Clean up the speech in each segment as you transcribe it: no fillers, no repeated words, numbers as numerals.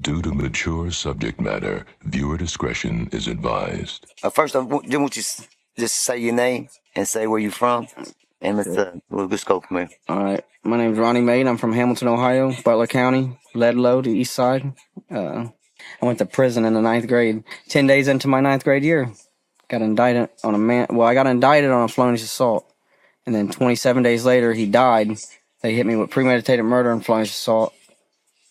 Due to mature subject matter, viewer discretion is advised. First, won't you just say your name and say where you're from, and we'll just go from there. All right. My name's Ronnie Made. I'm from Hamilton, Ohio, Butler County, Ledlow, the east side. I went to prison in the 9th grade. 10 days into my 9th grade year, got indicted on I got indicted on a felonious assault. And then 27 days later, he died. They hit me with premeditated murder and felonious assault.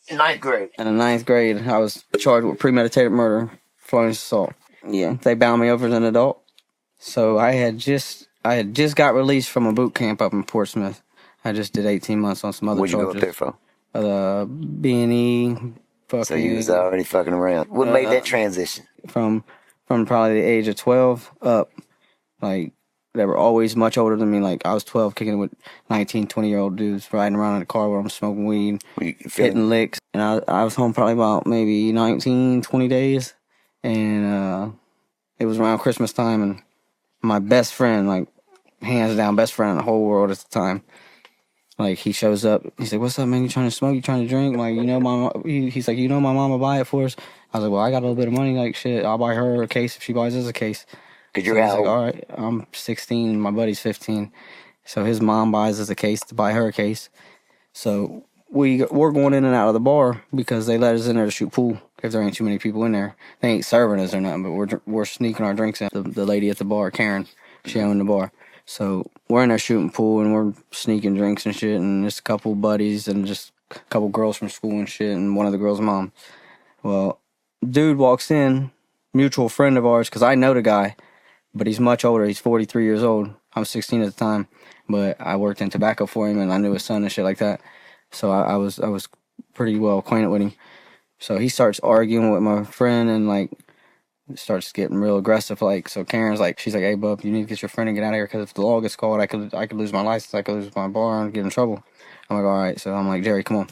In 9th grade? In the 9th grade, I was charged with premeditated murder, felonious assault. Yeah, they bound me over as an adult. So I had just got released from a boot camp up in Portsmouth. I just did 18 months on some other charges. What'd you go up there The for? B&E. So you was already fucking around. What made that transition? From probably the age of 12 up, like, they were always much older than me. Like, I was 12 kicking it with 19, 20-year-old dudes riding around in a car where I'm smoking weed, hitting licks. And I was home probably about maybe 19, 20 days. And it was around Christmas time, and my best friend, like, hands down best friend in the whole world at the time, like, he shows up. He's like, "What's up, man? You trying to smoke? You trying to drink?" Like, he's like, "My mom will buy it for us." I was like, "Well, I got a little bit of money. Like, shit, I'll buy her a case if she buys us a case." Cause you're out. Like, all right, I'm 16. My buddy's 15. So his mom buys us a case to buy her a case. So we're going in and out of the bar because they let us in there to shoot pool if there ain't too many people in there. They ain't serving us or nothing, but we're sneaking our drinks in. The lady at the bar, Karen, she owned the bar. So we're in there shooting pool and we're sneaking drinks and shit, and just a couple buddies and just a couple girls from school and shit, and one of the girls' mom. Well, dude walks in, mutual friend of ours, because I know the guy, but he's much older. He's 43 years old. I'm 16 at the time, but I worked in tobacco for him, and I knew his son and shit like that. So I was pretty well acquainted with him. So he starts arguing with my friend and, like, starts getting real aggressive. Like, so Karen's like, she's like, "Hey, bub, you need to get your friend and get out of here, because if the law gets called, I could lose my license, I could lose my bar and get in trouble." I'm like, "All right." So I'm like, "Jerry, come on."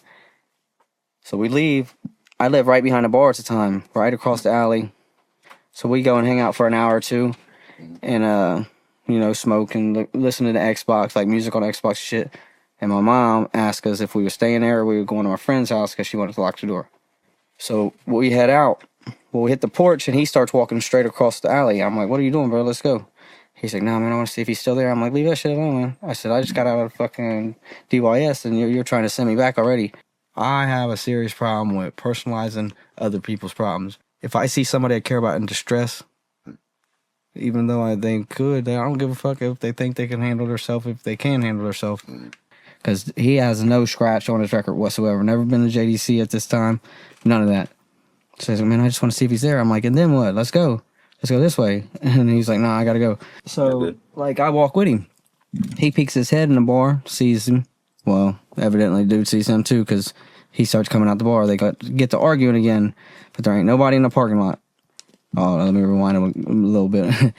So we leave. I live right behind the bar at the time, right across the alley. So we go and hang out for an hour or two, and smoke and listen to the Xbox, like music on Xbox shit. And my mom asked us if we were staying there or we were going to my friend's house because she wanted to lock the door. So we head out. Well, we hit the porch, and he starts walking straight across the alley. I'm like, "What are you doing, bro? Let's go." He's like, "Nah, man, I want to see if he's still there." I'm like, "Leave that shit alone, man." I said, "I just got out of fucking DYS, and you're trying to send me back already." I have a serious problem with personalizing other people's problems. If I see somebody I care about in distress, even though I think could, I don't give a fuck if they think they can handle themselves, if they can handle themselves. Because he has no scratch on his record whatsoever. Never been to JDC at this time. None of that. Says, "Man, I just want to see if he's there." I'm like, "And then what? Let's go. Let's go this way." And he's like, "Nah, I gotta go." So, like, I walk with him. He peeks his head in the bar, sees him. Well, evidently dude sees him too, because he starts coming out the bar. They get to arguing again, but there ain't nobody in the parking lot. Oh, let me rewind a little bit.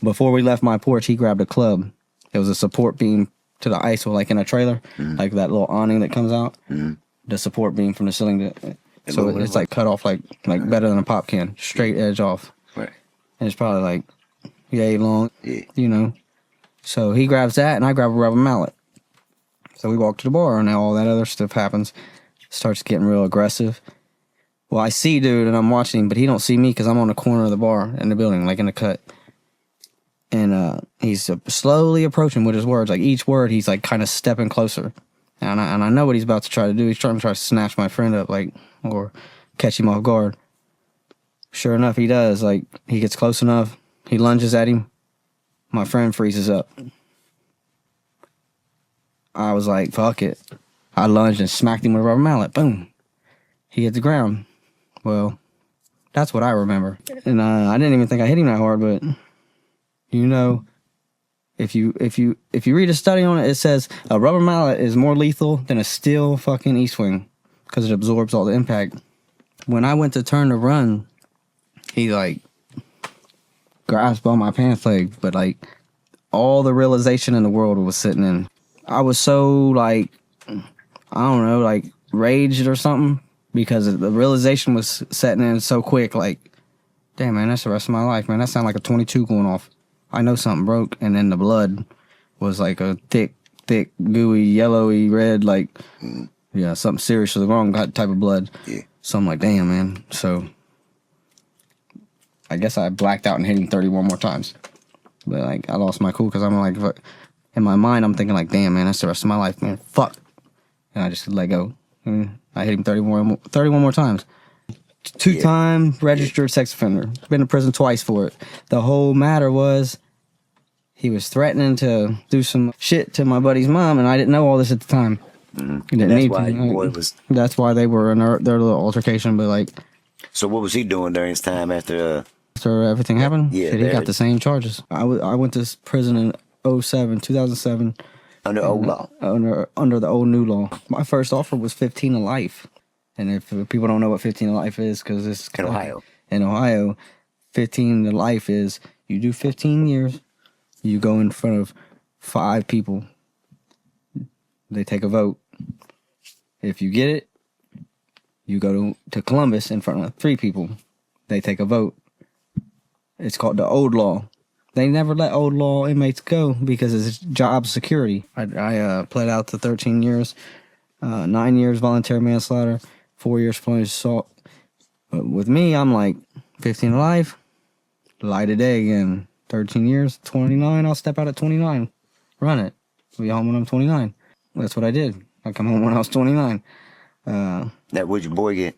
Before we left my porch, he grabbed a club. It was a support beam to the ISO, like in a trailer, like that little awning that comes out. The support beam from the ceiling. So it's like cut off like better than a pop can, straight edge off. Right. And it's probably like yay long, So he grabs that, and I grab a rubber mallet. So we walk to the bar, and all that other stuff happens. Starts getting real aggressive. Well, I see dude, and I'm watching him, but he don't see me because I'm on the corner of the bar in the building, like in the cut. And he's slowly approaching with his words. Like, each word, he's like kind of stepping closer. And I know what he's about to try to do. He's trying to snatch my friend up, like, or catch him off guard. Sure enough, he does. Like, he gets close enough. He lunges at him. My friend freezes up. I was like, fuck it. I lunged and smacked him with a rubber mallet. Boom. He hit the ground. Well, that's what I remember. And I didn't even think I hit him that hard, but if you read a study on it, it says a rubber mallet is more lethal than a steel fucking E-swing because it absorbs all the impact. When I went to turn to run, he like grasped on my pants leg, but like all the realization in the world was sitting in. I was so like, I don't know, like raged or something because the realization was setting in so quick. Like, damn, man, that's the rest of my life, man. That sounded like a 22 going off. I know something broke, and then the blood was like a thick, gooey, yellowy, red, like, yeah, something serious was the wrong type of blood. Yeah. So I'm like, damn, man. So I guess I blacked out and hit him 31 more times. But like, I lost my cool because I'm like, fuck. In my mind, I'm thinking like, damn, man, that's the rest of my life, man. Fuck. And I just let go. And I hit him 31 more times. Two-time registered sex offender. Been to prison twice for it. The whole matter was he was threatening to do some shit to my buddy's mom, and I didn't know all this at the time. That's why they were in their little altercation. But like, so what was he doing during his time after everything happened? Yeah, shit, he got the same charges. I went to prison in 2007. Under old law. Under the old new law. My first offer was 15 to life. And if people don't know what 15 to life is, because it's in Ohio. In Ohio, 15 to life is you do 15 years, you go in front of 5 people. They take a vote. If you get it, you go to Columbus in front of 3 people. They take a vote. It's called the old law. They never let old law inmates go because it's job security. I pled out to 13 years, 9 years voluntary manslaughter, 4 years felonious assault. But with me, I'm like 15 to life, lie today again. 13 years, 29. I'll step out at 29. Run it. Be home when I'm 29. That's what I did. I come home when I was 29. That what'd your boy get?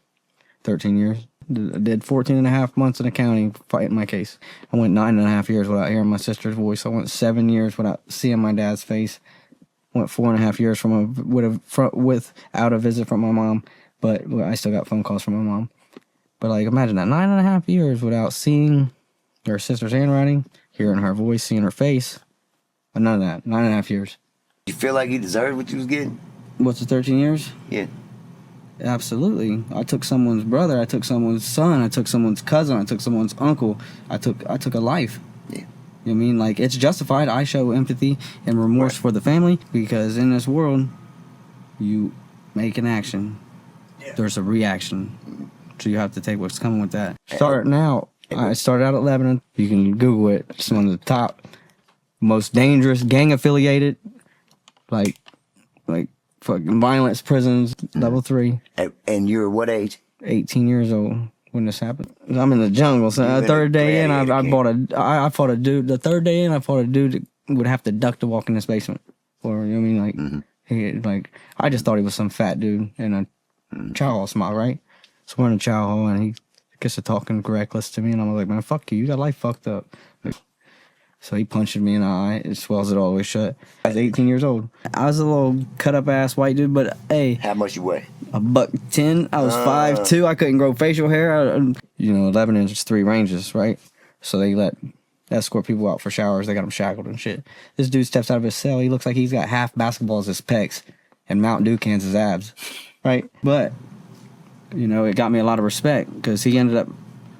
13 years. I did 14 and a half months in the county fighting my case. I went 9.5 years without hearing my sister's voice. I went 7 years without seeing my dad's face. Went 4.5 years without a visit from my mom, but I still got phone calls from my mom. But like, imagine that 9.5 years without seeing her sister's handwriting, hearing her voice, seeing her face. But none of that. 9.5 years. You feel like you deserved what you was getting? What's the 13 years? Yeah. Absolutely. I took someone's brother, I took someone's son, I took someone's cousin, I took someone's uncle. I took a life. Yeah. You know what I mean? Like, it's justified. I show empathy and remorse for the family because in this world, you make an action. Yeah. There's a reaction. So you have to take what's coming with that. Starting out, I started out at Lebanon. You can Google it. It's one of the top, most dangerous, gang-affiliated, like fucking violence prisons, level 3. And you're what age? 18 years old when this happened. I'm in the jungle. So the third day in, I fought a dude. The third day in, I fought a dude that would have to duck to walk in this basement. Or, you know what I mean? Like, I just thought he was some fat dude in a chow hall smile, right? So we're in a chow hall, and he gets to talking reckless to me, and I'm like, man, fuck you. You got life fucked up. So he punched me in the eye. It swells it all the way shut. I was 18 years old. I was a little cut-up ass white dude, but hey. How much you weigh? $110. I was 5'2". I couldn't grow facial hair. Lebanon is 3 ranges, right? So they let escort people out for showers. They got them shackled and shit. This dude steps out of his cell. He looks like he's got half basketballs as his pecs and Mountain Dew cans as abs, right? But, it got me a lot of respect because he ended up,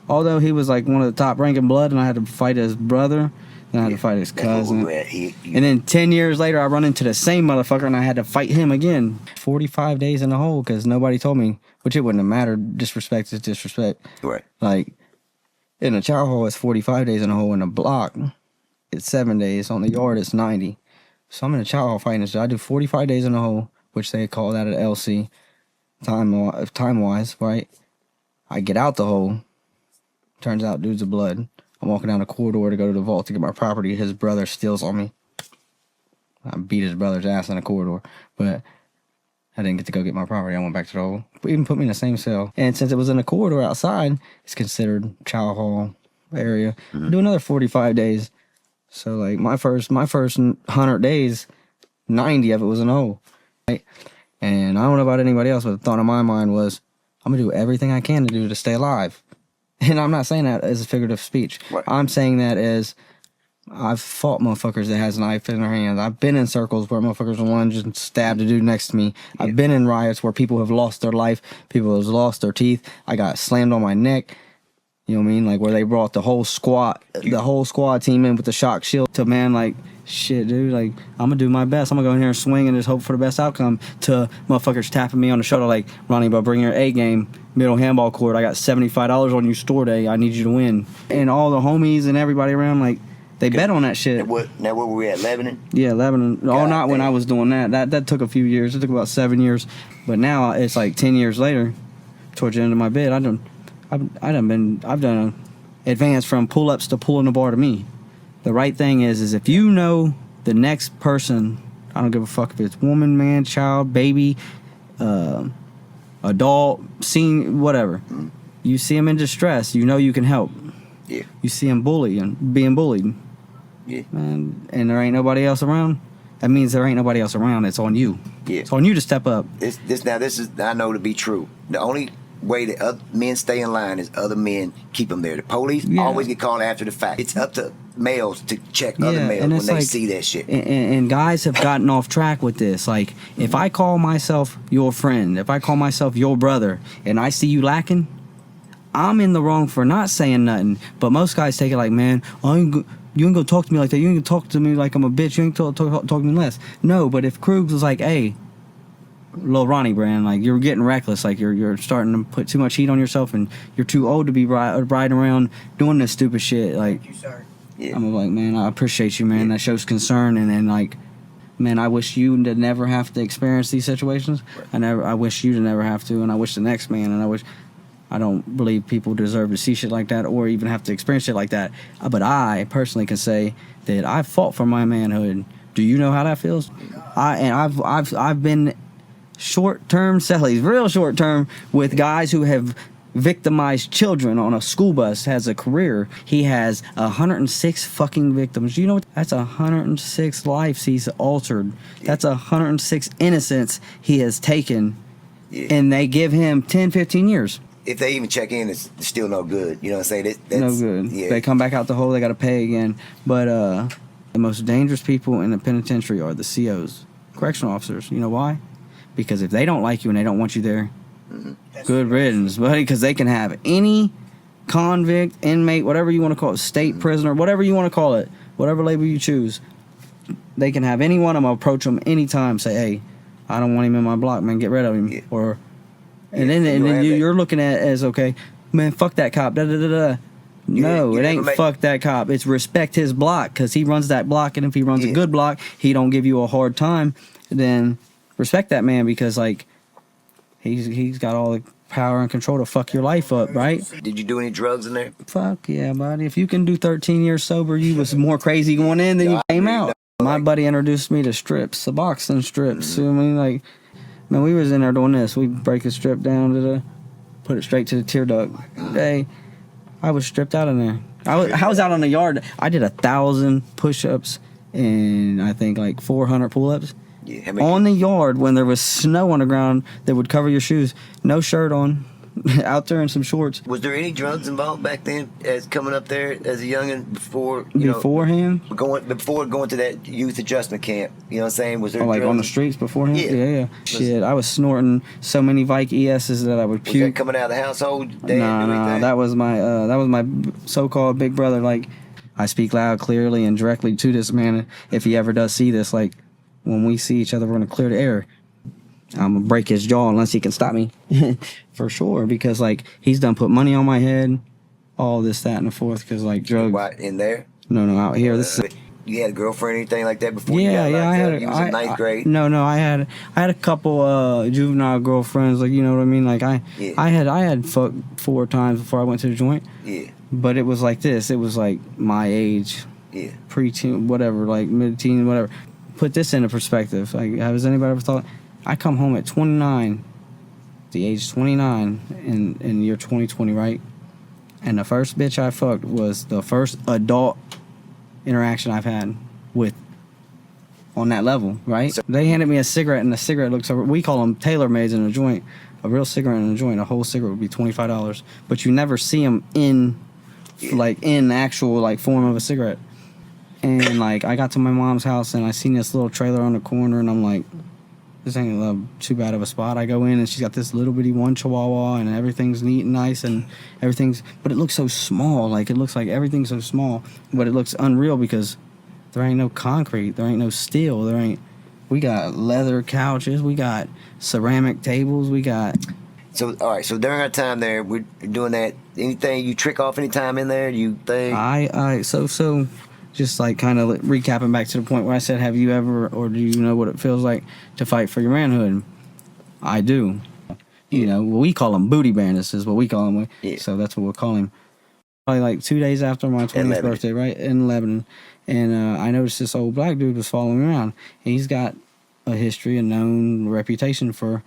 although he was like one of the top ranking blood and I had to fight his brother, then I had to fight his cousin. And then 10 years later, I run into the same motherfucker and I had to fight him again. 45 days in the hole because nobody told me, which it wouldn't have mattered. Disrespect is disrespect. Right. Like, in a chow hall, it's 45 days in a hole. In a block, it's 7 days. On the yard, it's 90. So I'm in a chow hall fighting this. I do 45 days in a hole, which they call that an LC, time-wise, right? I get out the hole. Turns out dude's a blood. I'm walking down the corridor to go to the vault to get my property. His brother steals on me. I beat his brother's ass in the corridor. But I didn't get to go get my property. I went back to the hole. But even put me in the same cell. And since it was in the corridor outside, it's considered chow hall area. I do another 45 days. So like my first 100 days, 90 of it was in a hole. Right? And I don't know about anybody else, but the thought in my mind was, I'm going to do everything I can to do to stay alive. And I'm not saying that as a figurative speech. Right. I'm saying that as I've fought motherfuckers that has a knife in their hands. I've been in circles where motherfuckers lunge and stab the dude next to me. Yeah. I've been in riots where people have lost their life. People have lost their teeth. I got slammed on my neck. You know what I mean? Like where they brought the whole squad team in with the shock shield to, man, like, shit, dude, like, I'm gonna do my best. I'm gonna go in here and swing and just hope for the best outcome. To motherfuckers tapping me on the shoulder like, Ronnie, but bring your A game, middle handball court. I got $75 on you store day. I need you to win. And all the homies and everybody around, like, they bet on that shit. Now where were we at, Lebanon? Yeah, Lebanon. Not when I was doing that. That took a few years. It took about 7 years. But now it's like 10 years later. towards the end of my bid, I've done advanced from pull-ups to pulling the bar to me. The right thing is if you know the next person, I don't give a fuck if it's woman, man, child, baby, adult, senior, whatever. You see him in distress, you know you can help. Yeah. You see him being bullied. Yeah. Man, and there ain't nobody else around. That means there ain't nobody else around. It's on you. Yeah. It's on you to step up. This is I know to be true. The only way that other men stay in line is other men keep them there. The police always get called after the fact. It's up to males to check other males when they see that shit. And guys have gotten off track with this. Like, if I call myself your friend, if I call myself your brother, and I see you lacking, I'm in the wrong for not saying nothing. But most guys take it like, man, you ain't gonna talk to me like that. You ain't gonna talk to me like I'm a bitch. You ain't talk to me less. No, but if Krugs was like, hey, Lil Ronnie brand, like, you're getting reckless, like you're starting to put too much heat on yourself, and you're too old to be riding around doing this stupid shit. Like, I'm like, man, I appreciate you, man. That shows concern, and like, man, I wish you to never have to experience these situations. I wish you to never have to, and I wish the next man, and I don't believe people deserve to see shit like that or even have to experience shit like that. But I personally can say that I fought for my manhood. Do you know how that feels? I've been short-term sellies, real short-term, with guys who have victimized children on a school bus. Has a career. He has 106 fucking victims. You know what? That's 106 lives he's altered. That's 106 innocents he has taken. And they give him 10, 15 years. If they even check in, it's still no good. You know what I'm saying? That's no good. Yeah. They come back out the hole, they got to pay again. But the most dangerous people in the penitentiary are the COs, correctional officers. You know why? Because if they don't like you and they don't want you there, good riddance, buddy, because they can have any convict, inmate, whatever you want to call it, state prisoner, whatever you want to call it, whatever label you choose, they can have any one of them approach them anytime, say, hey, I don't want him in my block, man, get rid of him. Or and then you're looking at it as, okay, man, fuck that cop, da-da-da-da. No, it ain't fuck that cop. It's respect his block, because he runs that block, and if he runs a good block, he don't give you a hard time, then respect that man, because, like, he's got all the power and control to fuck your life up, right? Did you do any drugs in there? Fuck yeah, buddy. If you can do 13 years sober, you was more crazy going in than you came out. My buddy introduced me to strips, Suboxone strips. I mean, like, man, we was in there doing this. We break the strip down put it straight to the tear duct. Hey, I was stripped out in there. I was out on the yard. I did 1,000 push-ups and I think like 400 pull-ups. Yeah, on the yard when there was snow on the ground that would cover your shoes. No shirt on. Out there in some shorts. Was there any drugs involved back then as coming up there as a youngin' before going to that youth adjustment camp? You know what I'm saying? Was there like drugs on the streets beforehand? Yeah. Shit, I was snorting so many Vike ESs that I would puke. Was that coming out of the household? No, that was my so-called big brother. Like, I speak loud, clearly, and directly to this man. If he ever does see this, like, when we see each other, we're gonna clear the air. I'm gonna break his jaw unless he can stop me. For sure, because, like, he's done put money on my head, all this, that, and the fourth, because, like, drugs. What, in there? No, out here. This is. You had a girlfriend or anything like that before? Yeah, I had. You was in ninth grade. No, I had a couple juvenile girlfriends, like, you know what I mean. Like, I had fucked 4 times before I went to the joint. Yeah. But it was like this. It was like my age. Yeah. Preteen, whatever, like mid-teen, whatever. Put this into perspective. Like, has anybody ever thought? I come home at 29, the age 29 in year 2020, right? And the first bitch I fucked was the first adult interaction I've had with on that level, right? So they handed me a cigarette, and the cigarette looks over. We call them tailor-mades in a joint. A real cigarette in a joint, a whole cigarette would be $25, but you never see them in actual, like, form of a cigarette. And, like, I got to my mom's house, and I seen this little trailer on the corner, and I'm like, this ain't too bad of a spot. I go in, and she's got this little bitty one chihuahua, and everything's neat and nice, and but it looks so small. Like, it looks like everything's so small, but it looks unreal because there ain't no concrete, there ain't no steel, we got leather couches, we got ceramic tables, we got. So, all right, so during our time there, we're doing that. Anything you trick off any time in there? You think? So just, like, kind of recapping back to the point where I said, have you ever, or do you know what it feels like to fight for your manhood? I do. You know, well, we call them booty bandits is what we call them. Yeah. So that's what we'll call him. Probably like 2 days after my 20th birthday, right, in Lebanon. And I noticed this old black dude was following me around. And he's got a history, a known reputation for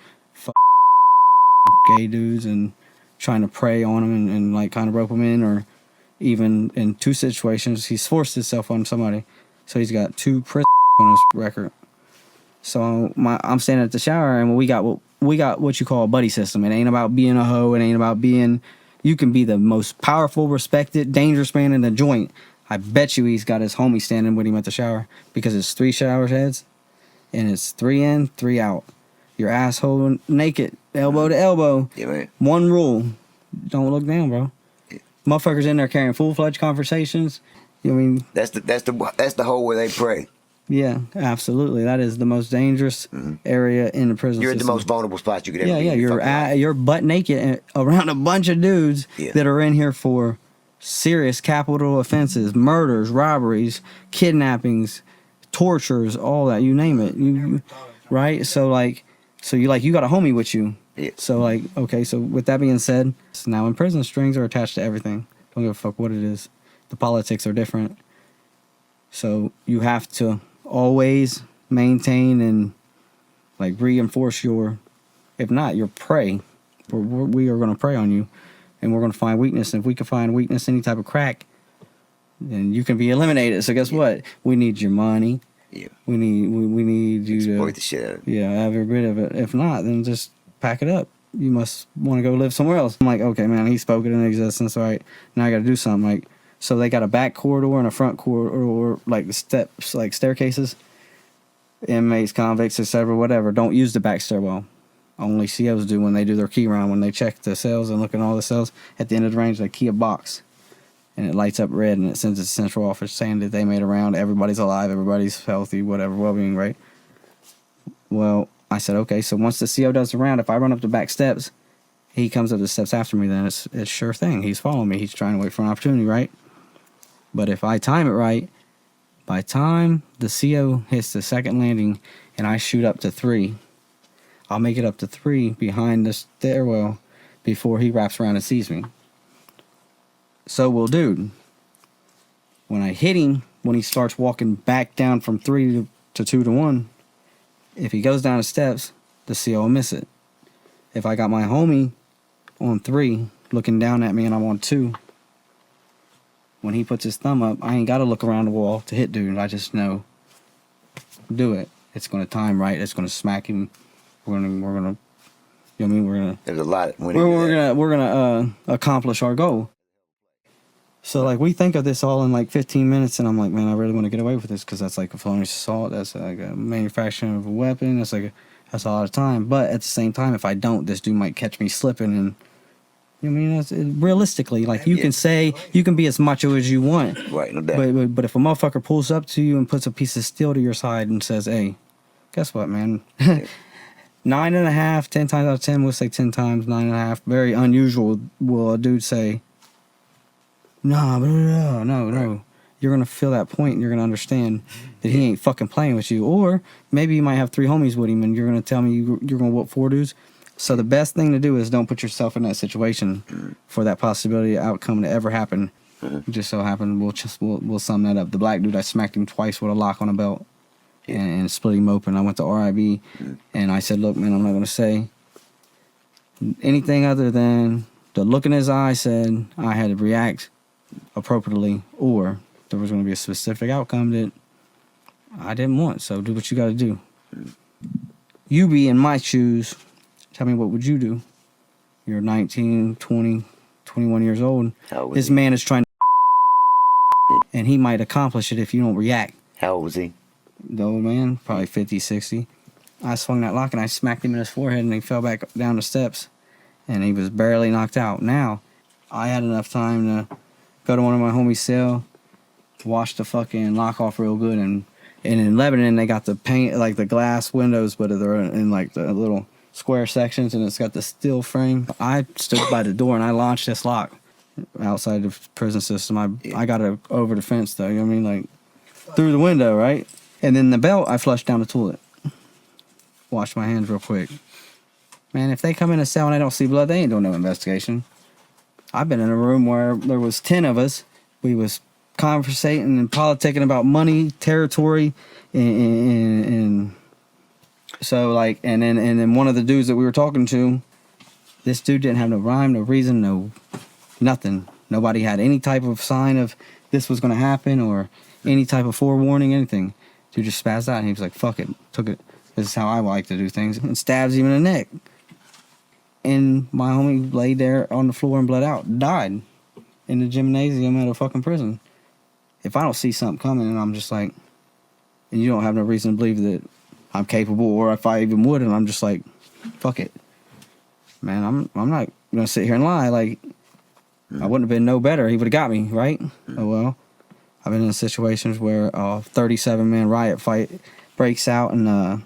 gay dudes and trying to prey on them and like kind of rope them in, or even in 2 situations, he's forced himself on somebody. So he's got 2 prison on his record. So I'm standing at the shower, and we got what you call a buddy system. It ain't about being a hoe. It ain't about being. You can be the most powerful, respected, dangerous man in the joint. I bet you he's got his homie standing with him at the shower, because it's 3 shower heads, and it's 3 in, 3 out. Your asshole naked, elbow to elbow. Yeah, man. One rule: don't look down, bro. Yeah. Motherfuckers in there carrying full-fledged conversations. You know what I mean? That's the hole where they pray. Yeah, absolutely. That is the most dangerous area in the prison You're system. at the most vulnerable spot you could ever be. Yeah, you're butt naked around a bunch of dudes that are in here for serious capital offenses, murders, robberies, kidnappings, tortures, all that. You name it. Right? So you got a homie with you. Yeah. So like, okay. So with that being said, now in prison, strings are attached to everything. Don't give a fuck what it is. The politics are different. So you have to always maintain and like reinforce if not your prey. We are going to prey on you, and we're going to find weakness. And if we can find weakness, any type of crack, then you can be eliminated. So guess what? We need your money. Yeah. We need you to exploit the shit out of it. Yeah, every bit of it. If not, then just pack it up. You must want to go live somewhere else. I'm like, okay, man, he spoke it into existence. All right, now I got to do something. Like, so they got a back corridor and a front corridor, or like the steps, like staircases. Inmates, convicts, etc., whatever, don't use the back stairwell. Only COs do when they do their key round. When they check the cells and look at all the cells, at the end of the range, they key a box. And it lights up red, and it sends it to central office saying that they made a round, everybody's alive, everybody's healthy, whatever, well-being, right? Well, I said, okay, so once the CO does the round, if I run up the back steps, he comes up the steps after me, then it's sure thing. He's following me. He's trying to wait for an opportunity, right? But if I time it right, by time the CO hits the second landing and I shoot up to 3, I'll make it up to 3 behind the stairwell before he wraps around and sees me. So will dude. When I hit him, when he starts walking back down from 3 to 2 to 1, if he goes down the steps, the CO will miss it. If I got my homie on 3 looking down at me and I'm on 2, when he puts his thumb up, I ain't got to look around the wall to hit dude. I just know, do it. It's going to time right. It's going to smack him. We're gonna, you know what I mean? We're gonna. There's a lot. We're gonna accomplish our goal. So like we think of this all in like 15 minutes, and I'm like, man, I really want to get away with this because that's like a felonious assault. That's like a manufacturing of a weapon. That's a lot of time. But at the same time, if I don't, this dude might catch me slipping and. You know what I mean? Realistically, like you can say, you can be as macho as you want. Right, no doubt. But if a motherfucker pulls up to you and puts a piece of steel to your side and says, hey, guess what, man? 9.5, 10 times out of 10, we'll say 10 times, 9.5. Very unusual. Will a dude say, no. You're going to feel that point and you're going to understand that he ain't fucking playing with you. Or maybe you might have 3 homies with him and you're going to tell me you're going to whoop 4 dudes. So the best thing to do is don't put yourself in that situation for that possibility of outcome to ever happen. Just so happened, we'll sum that up. The black dude, I smacked him twice with a lock on a belt and split him open. I went to RIB and I said, look, man, I'm not going to say anything other than the look in his eye said I had to react appropriately, or there was going to be a specific outcome that I didn't want. So do what you got to do. You be in my shoes. Tell me, what would you do? You're 19, 20, 21 years old. This man is trying to and he might accomplish it if you don't react. How old was he? The old man, probably 50, 60. I swung that lock and I smacked him in his forehead and he fell back down the steps. And he was barely knocked out. Now, I had enough time to go to one of my homies' cell, wash the fucking lock off real good. And in Lebanon, they got the paint, like the glass windows, but they're in like the little square sections and it's got the steel frame. I stood by the door and I launched this lock outside the prison system. I got it over the fence though, you know what I mean? Like through the window, right? And then the belt, I flushed down the toilet. Washed my hands real quick. Man, if they come in a cell and they don't see blood, they ain't doing no investigation. I've been in a room where there was 10 of us. We was conversating and politicking about money, territory, and so like, and then one of the dudes that we were talking to, this dude didn't have no rhyme, no reason, no nothing. Nobody had any type of sign of this was going to happen or any type of forewarning, anything. Dude just spazzed out and he was like, fuck it, took it. This is how I like to do things. And stabs him in the neck. And my homie laid there on the floor and bled out. Died in the gymnasium at a fucking prison. If I don't see something coming and I'm just like, and you don't have no reason to believe that I'm capable or if I even would, and I'm just like, fuck it. Man, I'm not going to sit here and lie. Like, I wouldn't have been no better. He would have got me, right? Oh, well. I've been in situations where a 37-man riot fight breaks out and,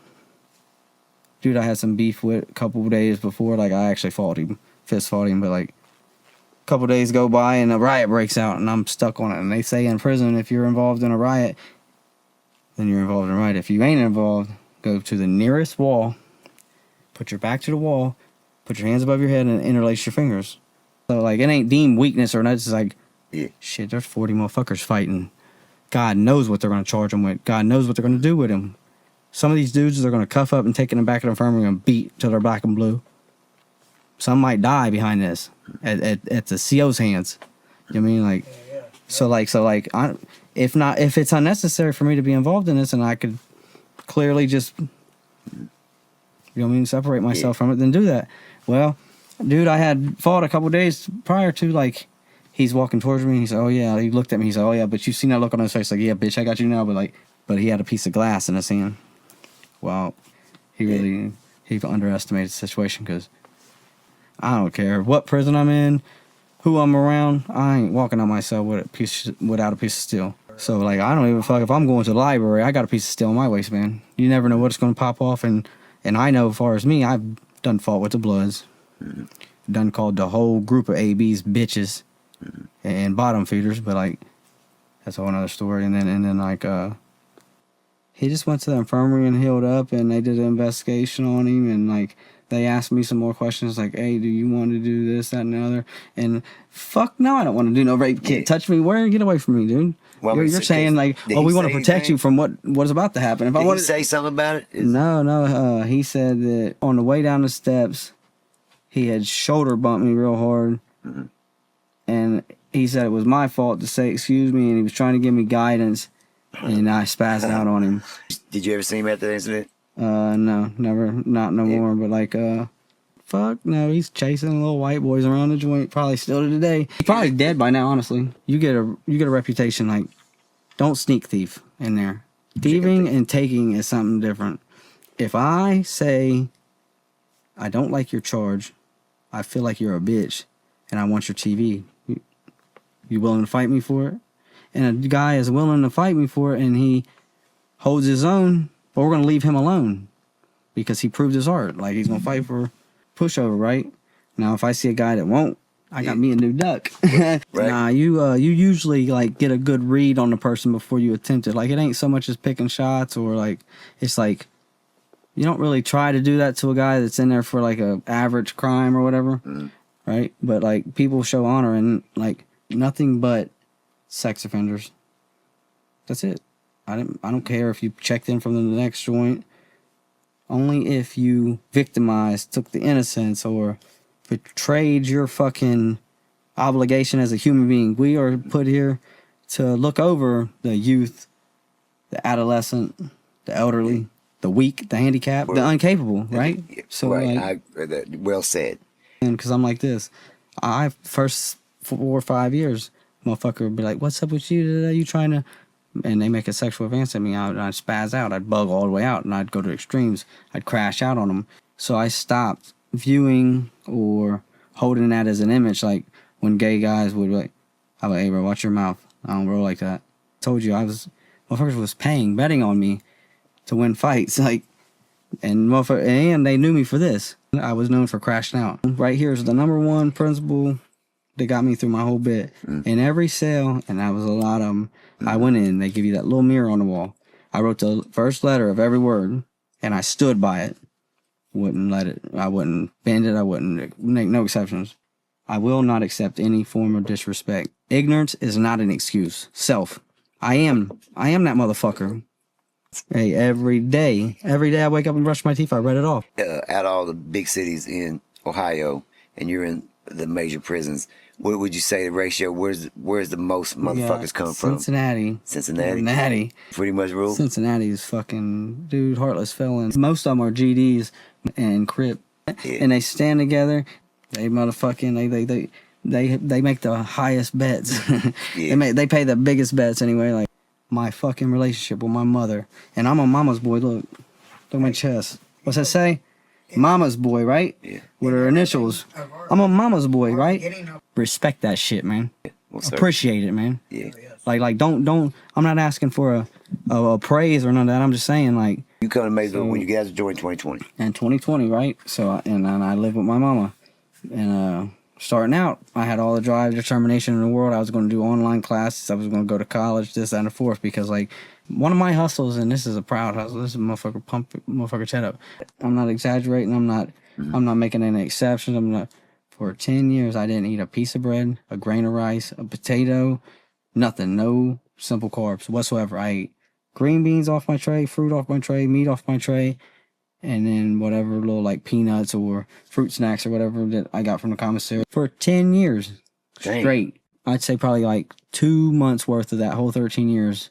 dude I had some beef with a couple of days before. Like, I actually fought him, fist fought him, but, like, a couple of days go by and a riot breaks out and I'm stuck on it. And they say in prison, if you're involved in a riot, then you're involved in a riot. If you ain't involved, go to the nearest wall, put your back to the wall, put your hands above your head and interlace your fingers. So, like, it ain't deemed weakness or nothing. It's like, shit, there's 40 motherfuckers fighting. God knows what they're going to charge them with. God knows what they're going to do with them. Some of these dudes, they're going to cuff up and take in the back of the infirmary and beat till they're black and blue. Some might die behind this at the CO's hands. You know what I mean? Like, so if it's unnecessary for me to be involved in this and I could clearly just, you know what I mean, separate myself from it, then do that. Well, dude, I had fought a couple days prior to, like, he's walking towards me. He said, oh, yeah. He looked at me. He said, oh, yeah, but you seen that look on his face. Like, yeah, bitch, I got you now. But he had a piece of glass in his hand. Well, he underestimated the situation because I don't care what prison I'm in, who I'm around. I ain't walking out my cell without a piece of steel. So, like, I don't even fuck if I'm going to the library. I got a piece of steel in my waistband. You never know what's going to pop off. And I know, as far as me, I've done fought with the Bloods. Done called the whole group of ABs bitches and bottom feeders. But, like, that's a whole other story. And then like, he just went to the infirmary and healed up, and they did an investigation on him, and, like, they asked me some more questions, like, hey, do you want to do this, that, and the other? And fuck no, I don't want to do no rape. Can't touch me. Where? Get away from me, dude. Well, you're saying, like, we want to protect you from what is about to happen. If I want to say something about it? No. He said that on the way down the steps, he had shoulder bumped me real hard, and he said it was my fault to say excuse me, and he was trying to give me guidance. And I spazzed out on him. Did you ever see him after the incident? No, never, not no more. But, like, fuck no, he's chasing little white boys around the joint. Probably still to today. He's probably dead by now. Honestly, you get a reputation, like, don't sneak thief in there. Thieving and taking is something different. If I say I don't like your charge, I feel like you're a bitch, and I want your TV, you willing to fight me for it? And a guy is willing to fight me for it and he holds his own, but we're going to leave him alone because he proved his art. Like, he's going to fight for pushover, right? Now, if I see a guy that won't, I got me a new duck. Right. Nah, you usually, like, get a good read on the person before you attempt it. Like, it ain't so much as picking shots or, like, it's like, you don't really try to do that to a guy that's in there for, like, a average crime or whatever, right? But, like, people show honor and, like, nothing but sex offenders. That's it. I don't care if you checked in from the next joint. Only if you victimized, took the innocence, or betrayed your fucking obligation as a human being. We are put here to look over the youth, the adolescent, the elderly, the weak, the handicapped, the incapable, right? So, right. Like, well said. And because I'm like this, I first 4 or 5 years, motherfucker would be like, what's up with you today? You trying to... And they make a sexual advance at me. I'd spaz out. I'd bug all the way out, and I'd go to extremes. I'd crash out on them. So I stopped viewing or holding that as an image. Like, when gay guys would be like, I'm like, hey, bro, watch your mouth. I don't roll like that. I told you, motherfuckers was betting on me to win fights. Like, and they knew me for this. I was known for crashing out. Right here is the #1 principle that got me through my whole bit. In every cell, and that was a lot of them, I went in, they give you that little mirror on the wall. I wrote the first letter of every word, and I stood by it. wouldn't let it. I wouldn't bend it. I wouldn't make no exceptions. I will not accept any form of disrespect. Ignorance is not an excuse. I am that motherfucker. Hey, every day I wake up and brush my teeth. I read it off. Out of all the big cities in Ohio, and you're in the major prisons, what would you say the ratio? Where's the most motherfuckers come from? Cincinnati. Pretty much rule. Cincinnati is fucking, dude, heartless felons. Most of them are GDs and Crip. Yeah. And they stand together. They motherfucking, they make the highest bets. Yeah. They pay the biggest bets anyway. Like my fucking relationship with my mother. And I'm a mama's boy. Look at my chest. What's that say? Mama's boy, right? Yeah. With her initials. I'm a mama's boy, right? Respect that shit, man. Well, appreciate it, man. Yeah. Like don't. I'm not asking for a praise or none of that. I'm just saying, like, you come to Maysville when you guys joined 2020. In 2020, right? So and I live with my mama, and starting out, I had all the drive, determination in the world. I was going to do online classes. I was going to go to college, this, that, and the fourth, because like one of my hustles, and this is a proud hustle. This is a motherfucker chat up. I'm not exaggerating. I'm not making any exceptions. For 10 years, I didn't eat a piece of bread, a grain of rice, a potato, nothing, no simple carbs whatsoever. I ate green beans off my tray, fruit off my tray, meat off my tray, and then whatever little like peanuts or fruit snacks or whatever that I got from the commissary for 10 years straight. I'd say probably like 2 months worth of that whole 13 years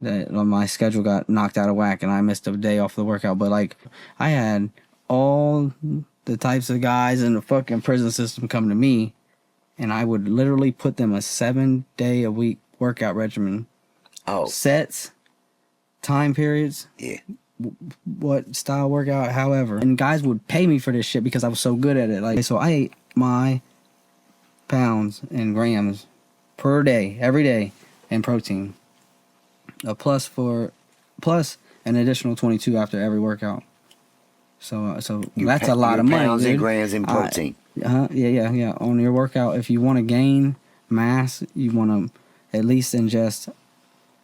that my schedule got knocked out of whack and I missed a day off the workout. But like I had all the types of guys in the fucking prison system come to me, and I would literally put them a 7-day-a-week workout regimen. Oh. Sets, time periods. Yeah. What style workout, however. And guys would pay me for this shit because I was so good at it. Like, so I ate my pounds and grams per day, every day, in protein. Plus an additional 22 after every workout. So that's a lot of money, pounds dude. And grams in protein. Yeah. On your workout, if you want to gain mass, you want to at least ingest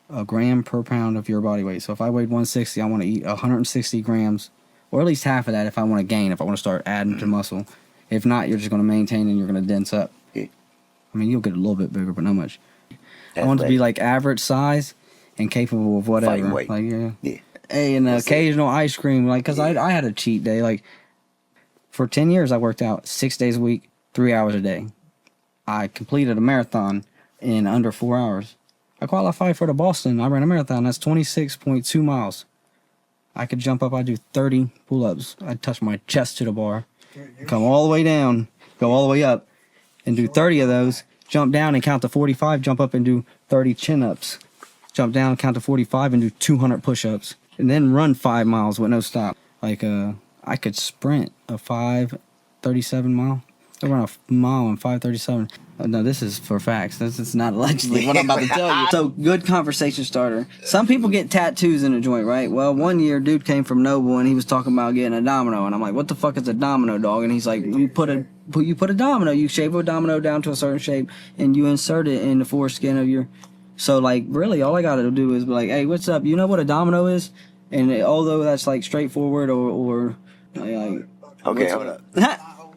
a gram per pound of your body weight. So if I weighed 160, I want to eat 160 grams, or at least half of that if I want to gain, if I want to start adding to muscle. If not, you're just going to maintain and you're going to dense up. Yeah. I mean, you'll get a little bit bigger, but not much. I want to be like average size and capable of whatever. Fighting weight. Like, yeah. Hey, and occasional ice cream, like, because I had a cheat day. Like, for 10 years, I worked out 6 days a week, 3 hours a day. I completed a marathon in under 4 hours. I qualified for the Boston. I ran a marathon. That's 26.2 miles. I could jump up. I'd do 30 pull-ups. I'd touch my chest to the bar, come all the way down, go all the way up, and do 30 of those. Jump down and count to 45. Jump up and do 30 chin-ups. Jump down, count to 45, and do 200 push-ups. And then run 5 miles with no stop. Like, I could sprint a 5:37 mile. I run a mile in 5:37. No, this is for facts. This is not allegedly what I'm about to tell you. So, good conversation starter. Some people get tattoos in the joint, right? Well, one year, dude came from Noble, and he was talking about getting a domino. And I'm like, what the fuck is a domino, dog? And he's like, you put a domino. You shave a domino down to a certain shape, and you insert it in the foreskin of your... So, like, really, all I got to do is be like, hey, what's up? You know what a domino is? And although that's, like, straightforward or like... Okay, hold up.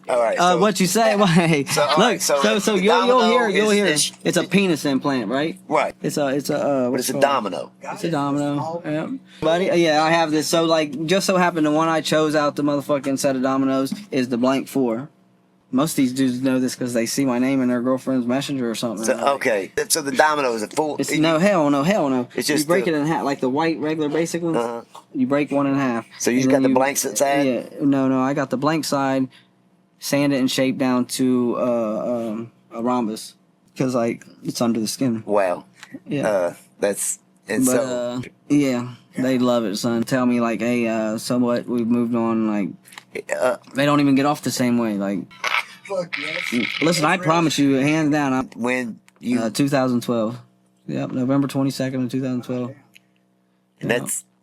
All right. So, what you say? Well, hey, look. So you'll hear. It's a penis implant, right? Right. It's a. But it's a domino. It's a domino. Yeah. Buddy, yeah, I have this. So like, just so happened the one I chose out the motherfucking set of dominoes is the blank 4. Most of these dudes know this because they see my name in their girlfriend's messenger or something. So, okay. So the domino is a full... No, hell no. It's just... You break it in half, like the white, regular, basic ones. Uh-huh. You break one in half. So you just got the blank side? Yeah. No. I got the blank side, sand it and shape down to a rhombus. Because, like, it's under the skin. Wow. Yeah. That's... yeah. They love it, son. Tell me, like, hey, so what? We've moved on, like... they don't even get off the same way, like... Listen, I promise you, hands down. When you 2012, yep, November 22nd of 2012. And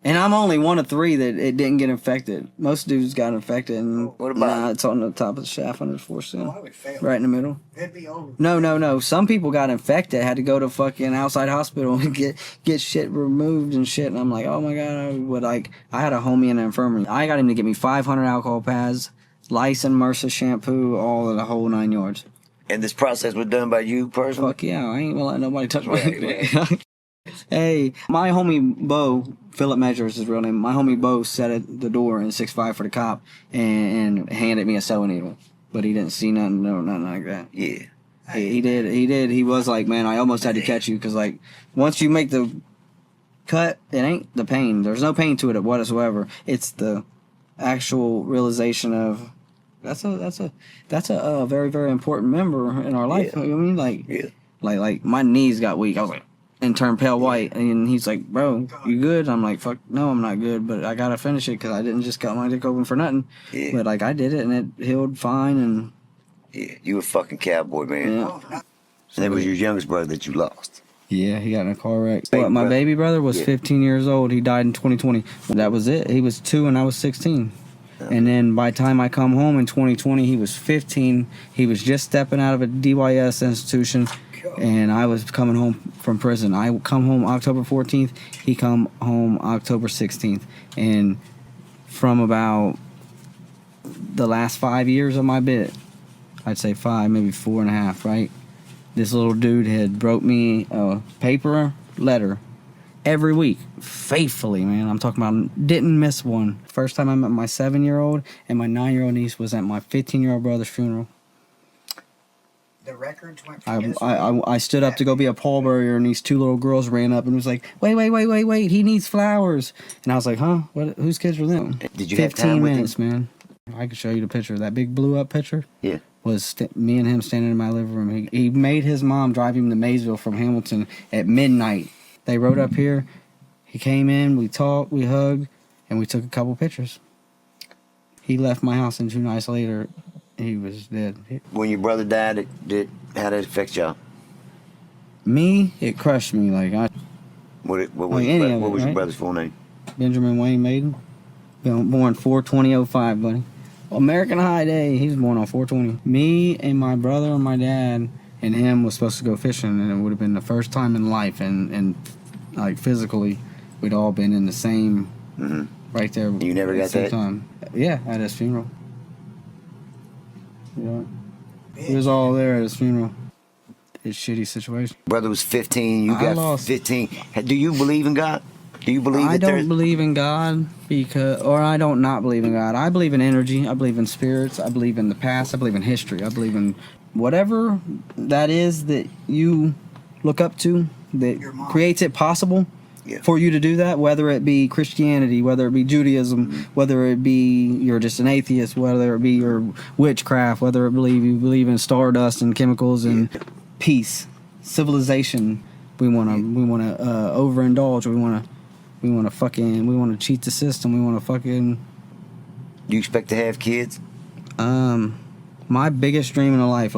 And I'm only one of 3 that it didn't get infected. Most dudes got infected, and What about it's on the top of the shaft under the force center, I would fail. right in the middle. It'd be over. No. Some people got infected, had to go to fucking outside hospital and get shit removed and shit. And I'm like, oh my god, I had a homie in the infirmary. I got him to get me 500 alcohol pads, Lice and MRSA shampoo, all of the whole 9 yards. And this process was done by you personally? Fuck yeah, I ain't gonna let nobody touch my Right. Hey, my homie Bo, Philip Measures is his real name. My homie Bo sat at the door in 6'5" for the cop and handed me a sewing needle. But he didn't see nothing, nothing like that. Yeah. He did. He was like, man, I almost had to catch you because, like, once you make the cut, it ain't the pain. There's no pain to it whatsoever. It's the actual realization of that's a very, very important member in our life. Yeah. You know what I mean? Yeah. Like my knees got weak. I was like, and turned pale white. And he's like, bro, you good? I'm like, fuck, no, I'm not good. But I gotta finish it because I didn't just cut my dick open for nothing. Yeah. But like I did it and it healed fine. And Yeah. You a fucking cowboy, man. yeah, And that was your youngest brother that you lost. yeah, he got in a car wreck. Baby My brother. baby brother was Yeah. 15 years old. He died in 2020. That was it. He was 2 and I was 16. And then by the time I come home in 2020, he was 15. He was just stepping out of a DYS institution, and I was coming home from prison. I come home October 14th. He come home October 16th. And from about the last 5 years of my bit, I'd say 5, maybe 4.5, right? This little dude had wrote me a paper letter every week, faithfully, man. I'm talking about didn't miss one. First time I met my 7-year-old and my 9-year-old niece was at my 15-year-old brother's funeral. The records went from this I stood up to go be a pallbearer, and these 2 little girls ran up and was like, wait, he needs flowers. And I was like, huh? What? Whose kids were them? Did you have time with him? 15 minutes, man. I could show you the picture. That big blew up picture Yeah. was me and him standing in my living room. He made his mom drive him to Maysville from Hamilton at midnight. They rode up here. He came in, we talked, we hugged, and we took a couple pictures. He left my house, and 2 nights later, he was dead. When your brother died, how did it affect y'all? Me, it crushed me. Like, What was, Like any of what it, was your right? brother's full name? Benjamin Wayne Maiden, born 4/20/05, buddy. American High Day. He was born on 4/20. Me and my brother and my dad and him was supposed to go fishing, and it would have been the first time in life, and like physically, we'd all been in the same right there. You never at the got same that? time. Yeah, at his funeral. Yeah, he was all there at his funeral. His shitty situation. Brother was 15. You I got lost. 15. Do you believe in God? Do you believe I that don't believe in God I don't not believe in God. I believe in energy. I believe in spirits. I believe in the past. I believe in history. I believe in whatever that is that you look up to that creates it possible for you to do that, whether it be Christianity, whether it be Judaism, whether it be you're just an atheist, whether it be your witchcraft, whether you believe in stardust and chemicals and peace, civilization. We want to overindulge. We want to cheat the system. We want to fucking. Do you expect to have kids? My biggest dream in life,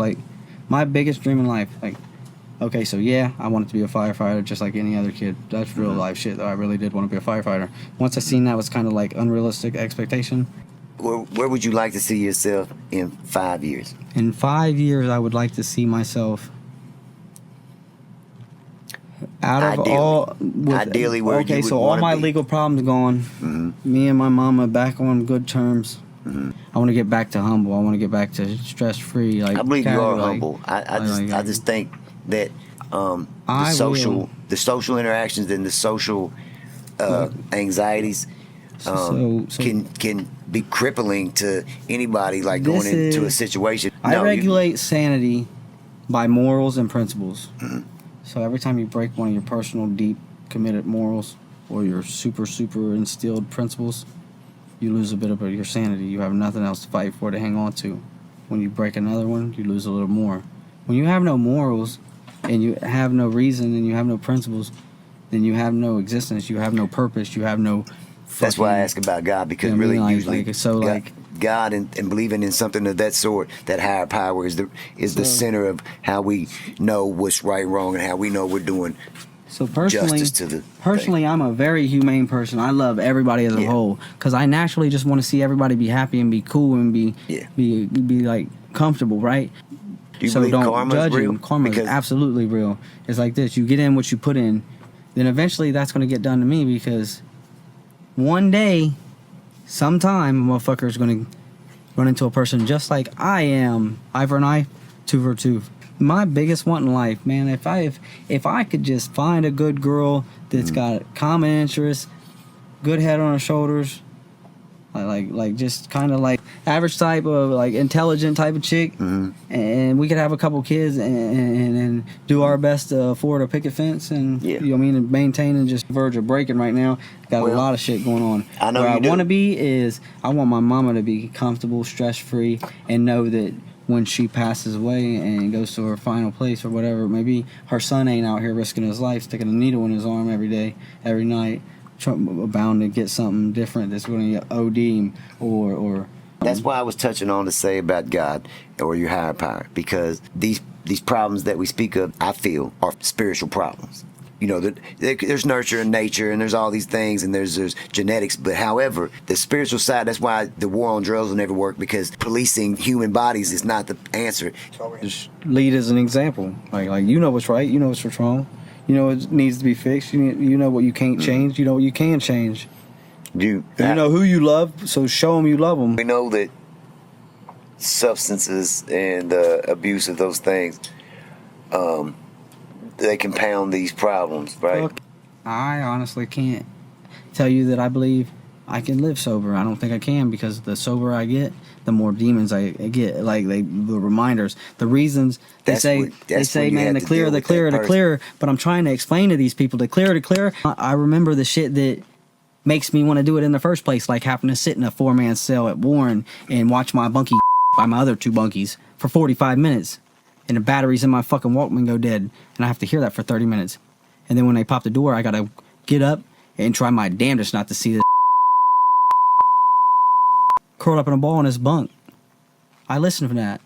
okay, so yeah, I wanted to be a firefighter just like any other kid. That's real life shit, though. I really did want to be a firefighter. Once I seen that was kind of like unrealistic expectation. Where would you like to see yourself in 5 years? In 5 years, I would like to see myself out of Ideally. all. Ideally, where you would so all wanna my be. legal problems gone. Me and my mama back on good terms. I want to get back to humble. I want to get back to stress free. Like I believe you casual, are like- humble. I just think that the I social interactions and the social anxieties So- can be crippling to anybody, like going This into a is- situation. I No, regulate sanity by morals and principles. So every time you break one of your personal, deep, committed morals or your super instilled principles, you lose a bit of your sanity. You have nothing else to fight for, to hang on to. When you break another one, you lose a little more. When you have no morals and you have no reason and you have no principles, then you have no existence. You have no purpose. You have no. That's why I fucking- ask about God, because You know what I really mean? usually God and believing in something of that sort, that higher power is the center of how we know what's right, wrong, and how we know we're doing So personally, justice to the personally, thing. I'm a very humane person. I love everybody as a whole because I naturally just want to see everybody be happy and be cool and be like comfortable, right? Do you so believe don't karma's judge real? them. Karma is Because absolutely real. It's like this: you get in what you put in, then eventually that's going to get done to me because one day, sometime, a motherfucker is going to run into a person just like I am, eye for an eye, tooth for a tooth. My biggest want in life, man, if I could just find a good girl that's got common interests, good head on her shoulders, like just kind of like average type of like intelligent type of chick, and we could have a couple kids and do our best to afford a picket fence and you know what I mean, and maintain and just verge of breaking right now. Got a lot of shit going on. I know where I you do. want to be is I want my mama to be comfortable, stress free, and know that when she passes away and goes to her final place or whatever it may be, her son ain't out here risking his life, sticking a needle in his arm every day, every night, bound to get something different that's going to OD him or that's why I was touching on to say about God or your higher power, because these problems that we speak of, I feel, are spiritual problems. You know, there's nurture and nature, and there's all these things, and there's genetics. But however, the spiritual side, that's why the war on drugs will never work, because policing human bodies is not the answer. Just lead as an example. Like you know what's right, you know what's wrong, you know what needs to be fixed, you know what you can't change, you know what you can change. You know who you love, so show them you love them. We know that substances and abuse of those things, they compound these problems, right? I honestly can't tell you that I believe I can live sober. I don't think I can, because the sober I get, the more demons I get. Like the reminders, the reasons they say, man, the clearer. But I'm trying to explain to these people, the clearer. I remember the shit that makes me want to do it in the first place, like having to sit in a 4-man cell at Warren and watch my bunkie by my other 2 bunkies for 45 minutes. And the batteries in my fucking Walkman go dead, and I have to hear that for 30 minutes. And then when they pop the door, I gotta get up and try my damnedest not to see this curled up in a ball in his bunk. I listened for that.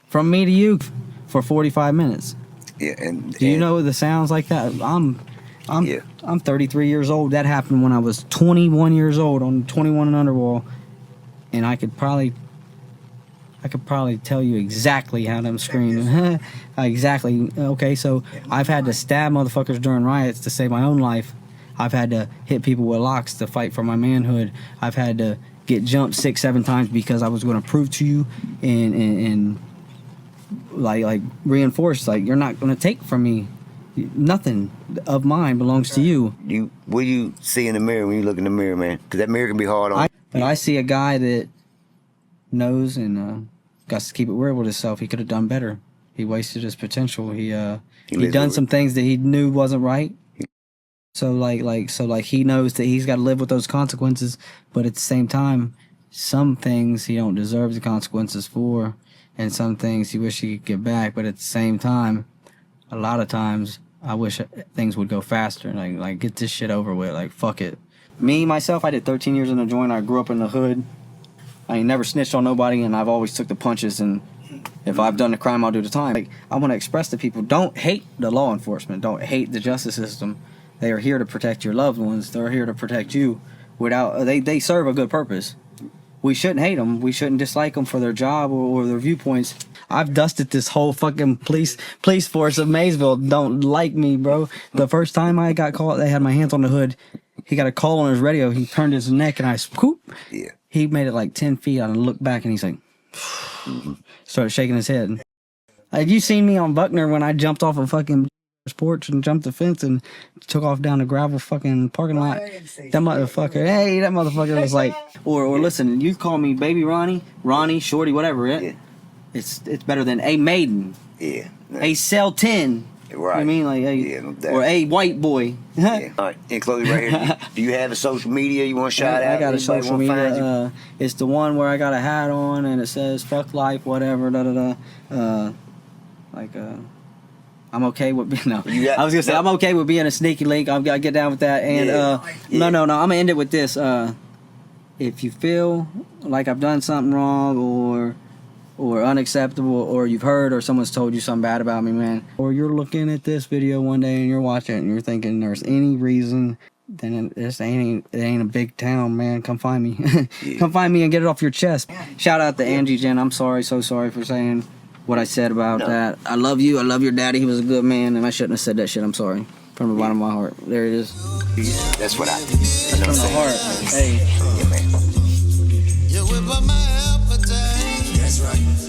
From me to you for 45 minutes. Yeah, and do you know the sounds like that? I'm 33 years old. That happened when I was 21 years old on 21 and under wall, and I could probably tell you exactly how them scream. Exactly. Okay, so I've had to stab motherfuckers during riots to save my own life. I've had to hit people with locks to fight for my manhood. I've had to get jumped 6-7 times because I was going to prove to you and like reinforce, like, you're not going to take from me. Nothing of mine belongs to you. What do you see in the mirror when you look in the mirror, man? Because that mirror can be hard on. But I see a guy that knows and got to keep it real with himself. He could have done better. He wasted his potential. He done some things that he knew wasn't right. So he knows that he's got to live with those consequences. But at the same time, some things he don't deserve the consequences for, and some things he wish he could get back. But at the same time, a lot of times I wish things would go faster. Like get this shit over with. Like, fuck it. Me myself, I did 13 years in the joint. I grew up in the hood. I ain't never snitched on nobody, and I've always took the punches, and if I've done the crime, I'll do the time. Like, I want to express to people, don't hate the law enforcement. Don't hate the justice system. They are here to protect your loved ones. They're here to protect you. They serve a good purpose. We shouldn't hate them. We shouldn't dislike them for their job or their viewpoints. I've dusted this whole fucking police force of Maysville. Don't like me, bro. The first time I got caught, they had my hands on the hood. He got a call on his radio. He turned his neck, and I scoop. Yeah. He made it like 10 feet. I looked back, and he's like, started shaking his head. Have you seen me on Buckner when I jumped off a fucking porch and jumped the fence and took off down the gravel fucking parking lot? That motherfucker was like, or listen, you call me Baby Ronnie, Shorty, whatever. It's better than a maiden. Yeah. A cell 10. Right. You know what I mean? Like, or a white boy. Yeah. All right. In closing right here, do you have a social media you want to shout out? I got a social media. It's the one where I got a hat on and it says "fuck life," whatever. I'm okay with being I was gonna say I'm okay with being a sneaky link. I've got to get down with that. And no. I'm gonna end it with this. If you feel like I've done something wrong or or unacceptable, or you've heard, or someone's told you something bad about me, man, or you're looking at this video one day and you're watching it and you're thinking there's any reason, then it ain't a big town, man. Come find me. Come find me and get it off your chest. Shout out to Angie Jen. I'm sorry, so sorry for saying what I said about that. I love you. I love your daddy. He was a good man, and I shouldn't have said that shit. I'm sorry. From the bottom of my heart. There it is. That's what I think. You know From the heart. Hey. Yeah, man. You whip up my appetite. That's right.